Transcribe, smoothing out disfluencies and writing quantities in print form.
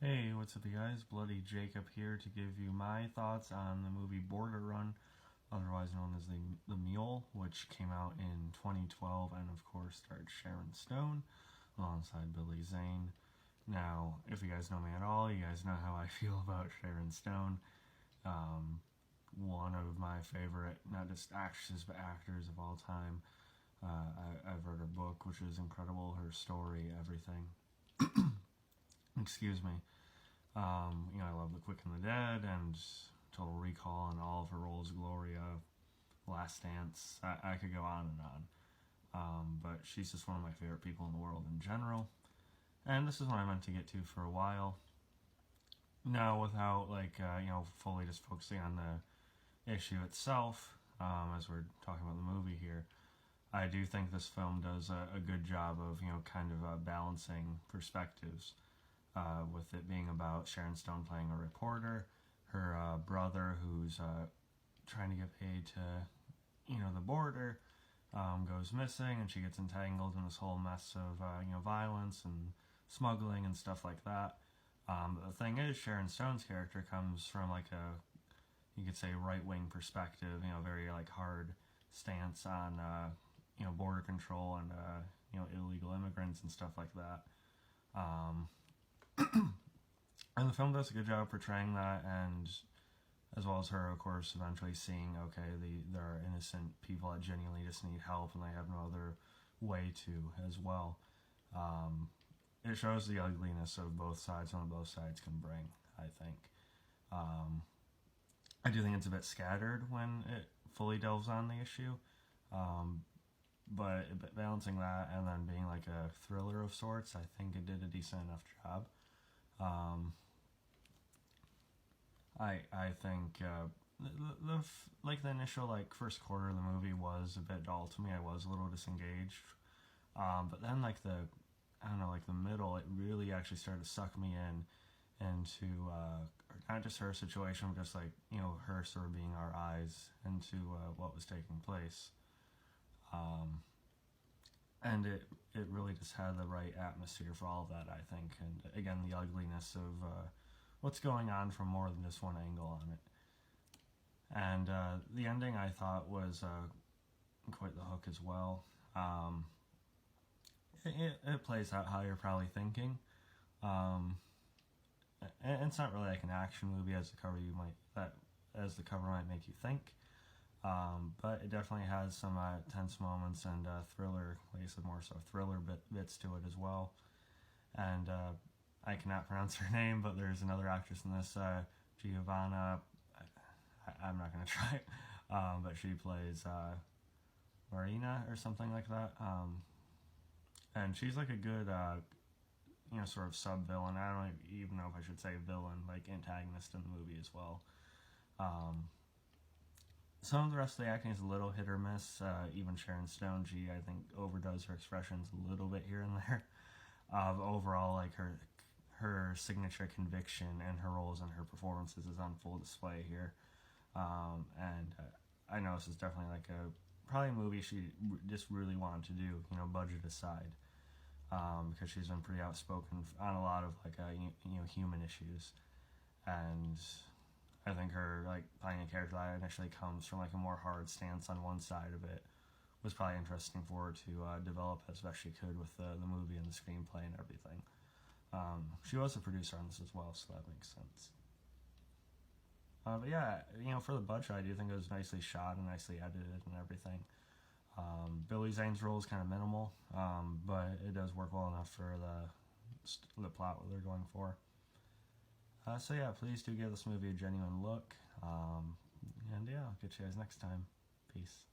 Hey, what's up, you guys? Bloody Jacob here to give you my thoughts on the movie Border Run, otherwise known as The Mule, which came out in 2012 and, of course, starred Sharon Stone alongside Billy Zane. Now, if you guys know me at all, you guys know how I feel about Sharon Stone. One of my favorite, not just actresses, but actors of all time. I've read her book, which is incredible, her story, everything. Excuse me. I love The Quick and the Dead and Total Recall and all of her roles, Gloria, Last Dance. I could go on and on. But she's just one of my favorite people in the world in general. And this is what I meant to get to for a while. Now, without fully just focusing on the issue itself, as we're talking about the movie here, I do think this film does a good job of kind of balancing perspectives. With it being about Sharon Stone playing a reporter, her brother who's trying to get paid to, the border, goes missing, and she gets entangled in this whole mess of, violence and smuggling and stuff like that. But the thing is, Sharon Stone's character comes from you could say, right-wing perspective, very hard stance on, border control and, illegal immigrants and stuff like that. And the film does a good job portraying that, and as well as her, of course, eventually seeing, okay, there are innocent people that genuinely just need help and they have no other way to as well. It shows the ugliness of both sides and what both sides can bring, I think. I do think it's a bit scattered when it fully delves on the issue, but balancing that and then being like a thriller of sorts, I think it did a decent enough job. I think the initial first quarter of the movie was a bit dull to me. I was a little disengaged, but then the middle, it really actually started to suck me into not just her situation, but just her sort of being our eyes into what was taking place. And it really just had the right atmosphere for all of that, I think. And again, the ugliness of what's going on from more than just one angle on it. And the ending, I thought, was quite the hook as well. It plays out how you're probably thinking. And it's not really like an action movie as the cover might make you think. But it definitely has some tense moments and thriller, like I said, more so thriller bits to it as well. And I cannot pronounce her name, but there's another actress in this, Giovanna. I'm not going to try it, but she plays Marina or something like that. And she's like a good, sort of sub-villain. I don't even know if I should say villain, like antagonist in the movie as well. Some of the rest of the acting is a little hit or miss. Even Sharon Stone, I think, overdoes her expressions a little bit here and there. Overall, her signature conviction and her roles and her performances is on full display here. And I know this is definitely probably a movie she just really wanted to do, budget aside. Because she's been pretty outspoken on a lot of human issues. And I think her playing a character that initially comes from a more hard stance on one side of it was probably interesting for her to develop as best she could with the movie and the screenplay and everything. She was a producer on this as well, so that makes sense. But yeah, for the budget, I do think it was nicely shot and nicely edited and everything. Billy Zane's role is kind of minimal, but it does work well enough for the plot what they're going for. So yeah, please do give this movie a genuine look. And yeah, I'll get you guys next time. Peace.